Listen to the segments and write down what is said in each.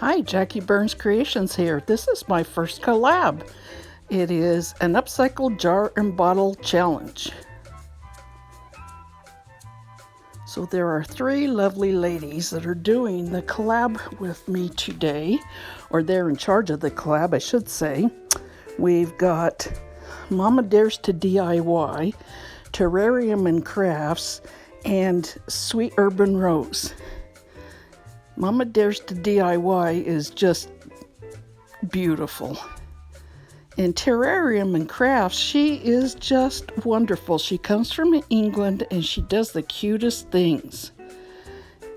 Hi, Jackie Burns Creations here. This is my first collab. It is an upcycled jar and bottle challenge. So there are three lovely ladies that are doing the collab with me today, or they're in charge of the collab, I should say. We've got Mama Dares to DIY, Terrarium Crafts, and Sweet Urban Rose. Mama Dares to DIY is just beautiful. And Terrarium Crafts, she is just wonderful. She comes from England and she does the cutest things.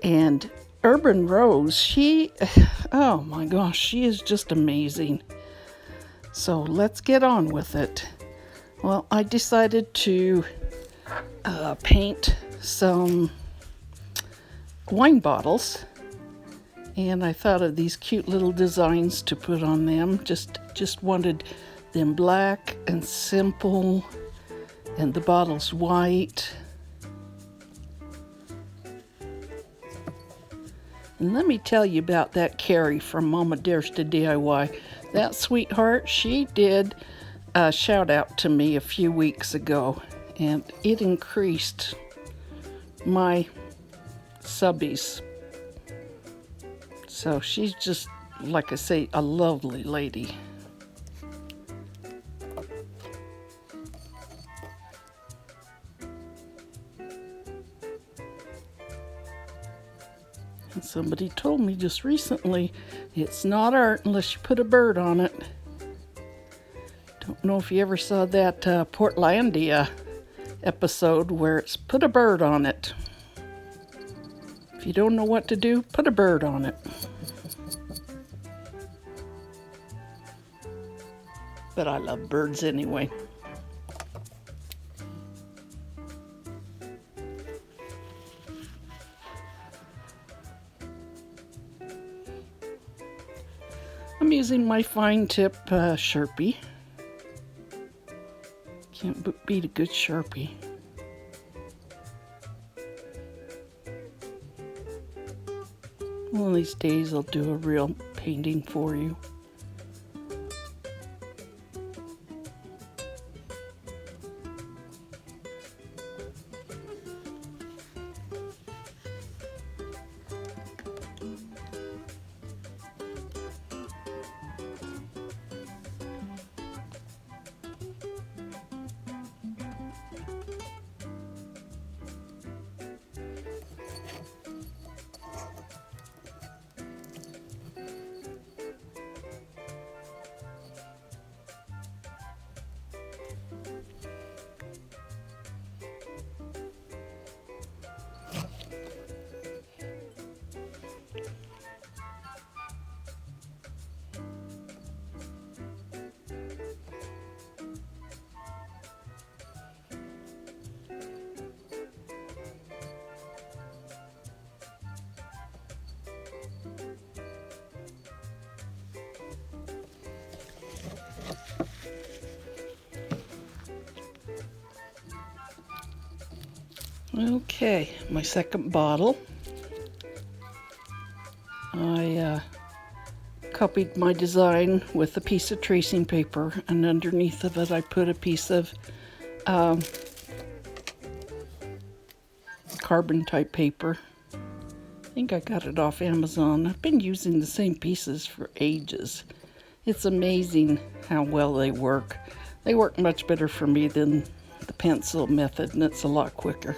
And Urban Rose, oh my gosh, she is just amazing. So let's get on with it. Well, I decided to paint some wine bottles. And I thought of these cute little designs to put on them. Just wanted them black and simple, and the bottle's white. And let me tell you about that Carrie from Mama Dares to DIY. That sweetheart, she did a shout out to me a few weeks ago, and it increased my subbies. So she's just, like I say, a lovely lady. And somebody told me just recently, it's not art unless you put a bird on it. Don't know if you ever saw that Portlandia episode where it's put a bird on it. If you don't know what to do, put a bird on it. But I love birds anyway. I'm using my fine tip Sharpie. Can't beat a good Sharpie. One of these days I'll do a real painting for you. Okay, my second bottle. I copied my design with a piece of tracing paper, and underneath of it I put a piece of carbon type paper. I think I got it off Amazon. I've been using the same pieces for ages. It's amazing how well they work. They work much better for me than the pencil method, and it's a lot quicker.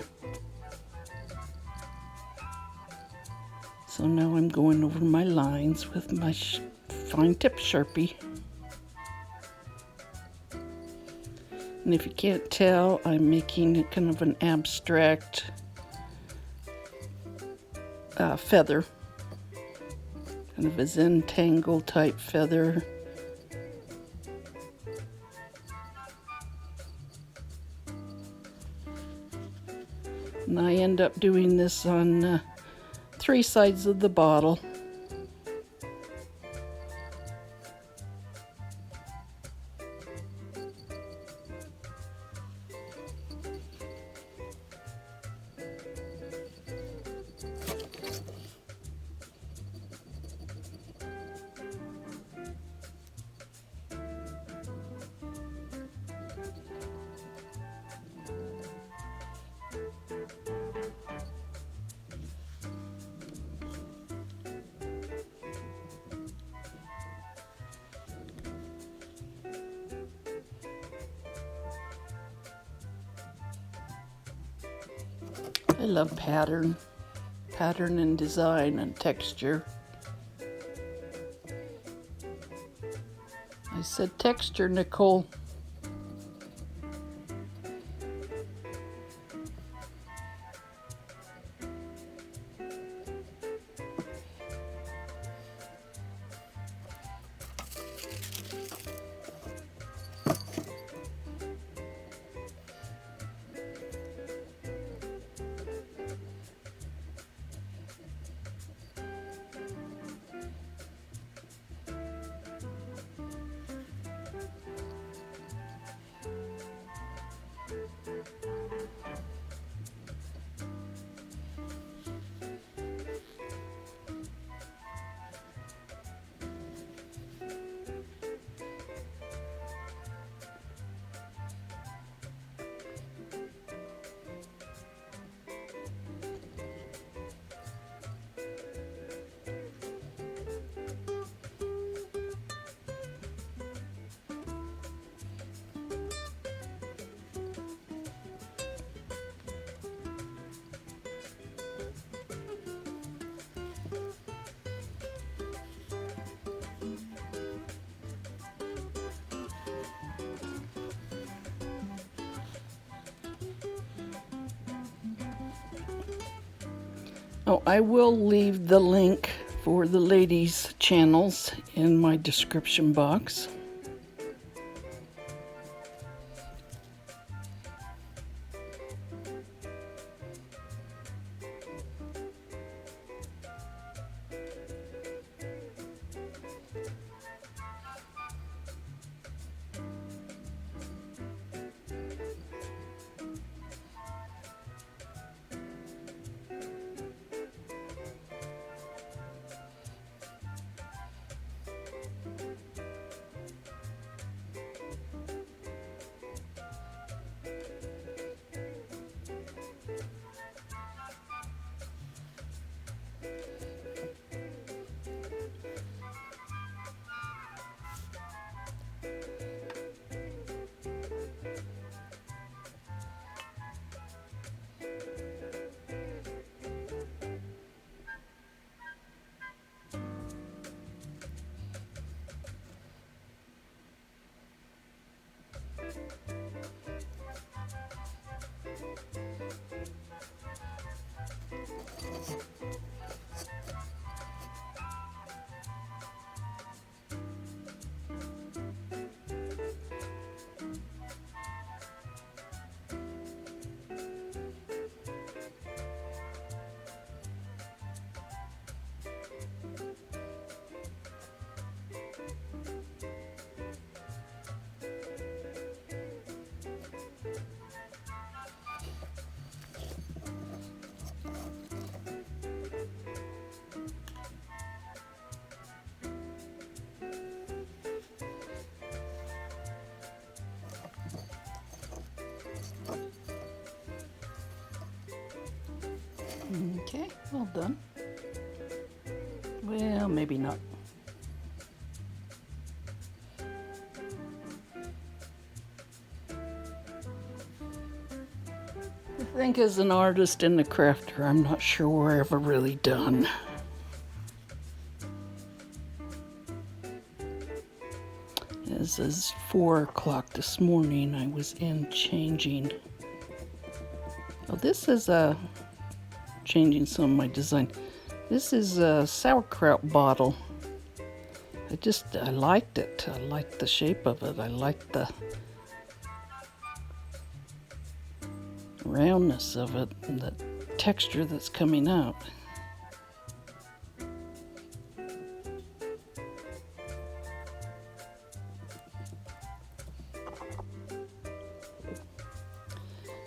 So now I'm going over my lines with my fine tip Sharpie. And if you can't tell, I'm making kind of an abstract feather. Kind of a Zentangle type feather. And I end up doing this on 3 sides of the bottle. I love pattern and design and texture. I said texture, Nicole. Oh, I will leave the link for the ladies' channels in my description box. Okay, well done. Well, maybe not. I think as an artist and a crafter, I'm not sure we're ever really done. As is 4 o'clock this morning, I was in changing. Oh, this is changing some of my design. This is a sauerkraut bottle. I liked it. I liked the shape of it. I liked the roundness of it and the texture that's coming out.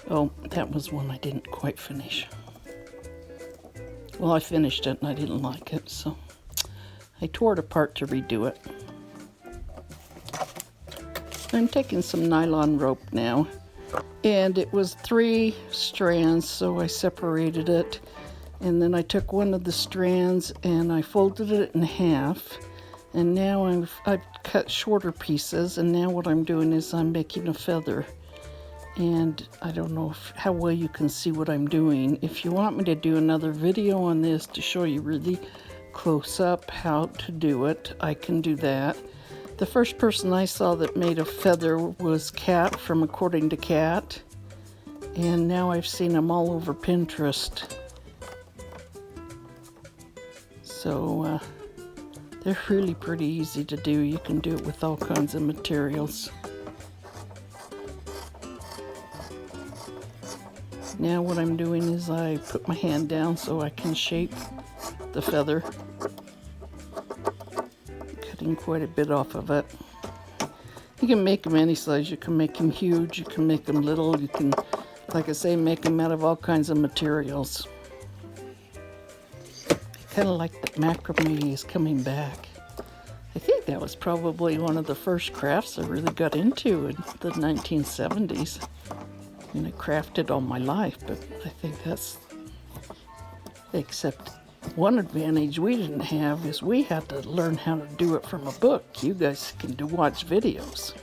Oh, that was one I didn't quite finish. Well, I finished it and I didn't like it, so I tore it apart to redo it. I'm taking some nylon rope now, and it was 3 strands, so I separated it, and then I took one of the strands and I folded it in half, and now I've cut shorter pieces, and now what I'm doing is I'm making a feather And I don't know how well you can see what I'm doing. If you want me to do another video on this to show you really close up how to do it, I can do that. The first person I saw that made a feather was Cat from According to Cat. And now I've seen them all over Pinterest. So they're really pretty easy to do. You can do it with all kinds of materials. Now what I'm doing is I put my hand down so I can shape the feather. Cutting quite a bit off of it. You can make them any size. You can make them huge, you can make them little, you can, like I say, make them out of all kinds of materials. I kind of like that macrame is coming back. I think that was probably one of the first crafts I really got into in the 1970s. I mean, I crafted all my life, but I think that's, except one advantage we didn't have is we had to learn how to do it from a book. You guys can watch videos.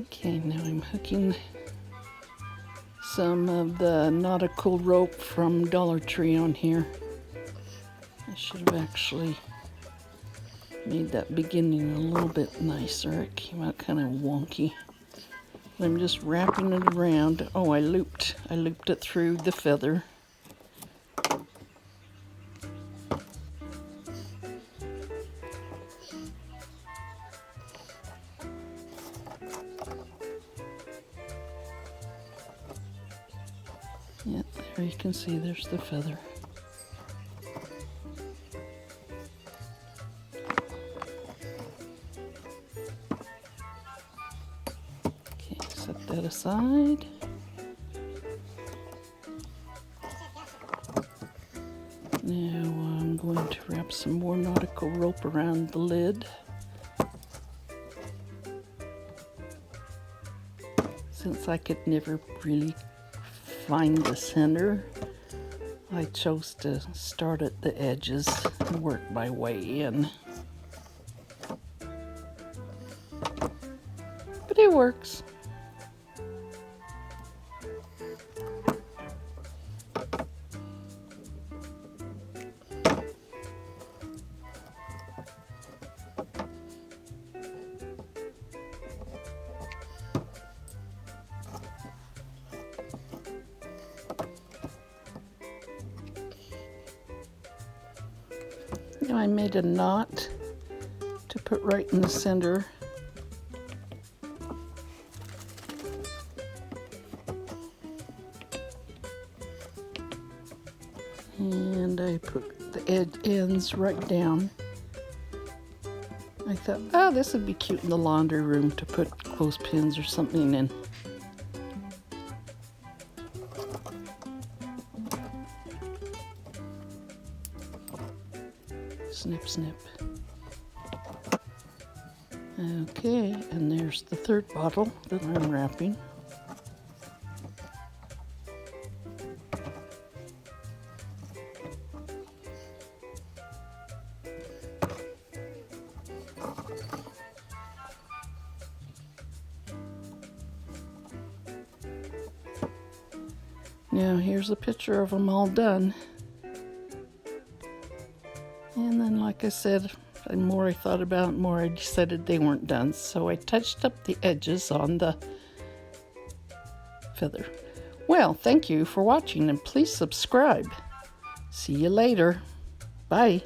Okay, now I'm hooking some of the nautical rope from Dollar Tree on here. I should have actually made that beginning a little bit nicer. It came out kind of wonky. I'm just wrapping it around. Oh, I looped it through the feather. Yeah, there you can see there's the feather. Okay, set that aside. Now I'm going to wrap some more nautical rope around the lid. Since I could never really find the center, I chose to start at the edges and work my way in. But it works. Now I made a knot to put right in the center. And I put the ends right down. I thought, oh, this would be cute in the laundry room to put clothespins or something in. Snip, snip. Okay, and there's the third bottle that I'm wrapping. Now here's a picture of them all done. And then, like I said, the more I thought about it, more I decided they weren't done. So I touched up the edges on the feather. Well, thank you for watching, and please subscribe. See you later. Bye.